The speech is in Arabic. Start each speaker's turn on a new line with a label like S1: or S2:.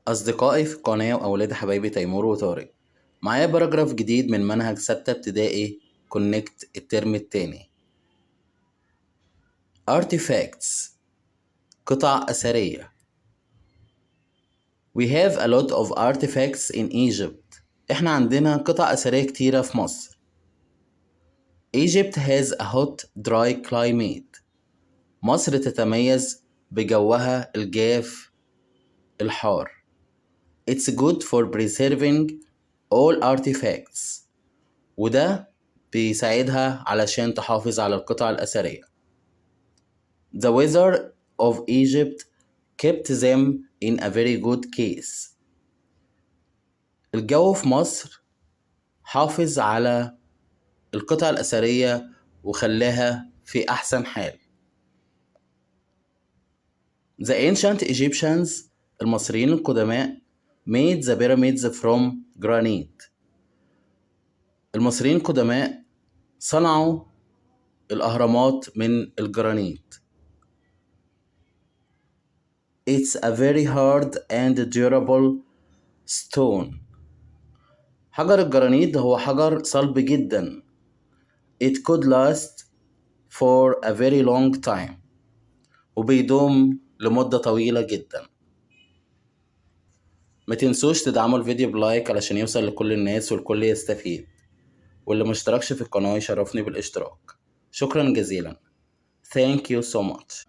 S1: أصدقائي في القناة وأولاد حبايبي تيمور وطارق، معايا باراجراف جديد من منهج 6 ابتدائي كونكت الترم التاني. Artifacts قطع أثرية. We have a lot of artifacts in Egypt. إحنا عندنا قطع أثرية كتيرة في مصر. Egypt has a hot dry climate. مصر تتميز بجوها الجاف الحار. It's good for preserving all artifacts. وده بيساعدها علشان تحافظ على القطع الأثرية. The weather of Egypt kept them in a very good case. الجو في مصر حافظ على القطع الأثرية وخلاها في أحسن حال. The ancient Egyptians المصريين القدماء made the pyramids from granite. المصريين القدماء صنعوا الأهرامات من الجرانيت. It's a very hard and durable stone. حجر الجرانيت هو حجر صلب جدا. It could last for a very long time. وبيدوم لمدة طويلة جدا. ما تنسوش تدعموا الفيديو بلايك علشان يوصل لكل الناس والكل يستفيد. واللي مشتركش في القناة يشرفني بالاشتراك. شكرا جزيلا. Thank you so much.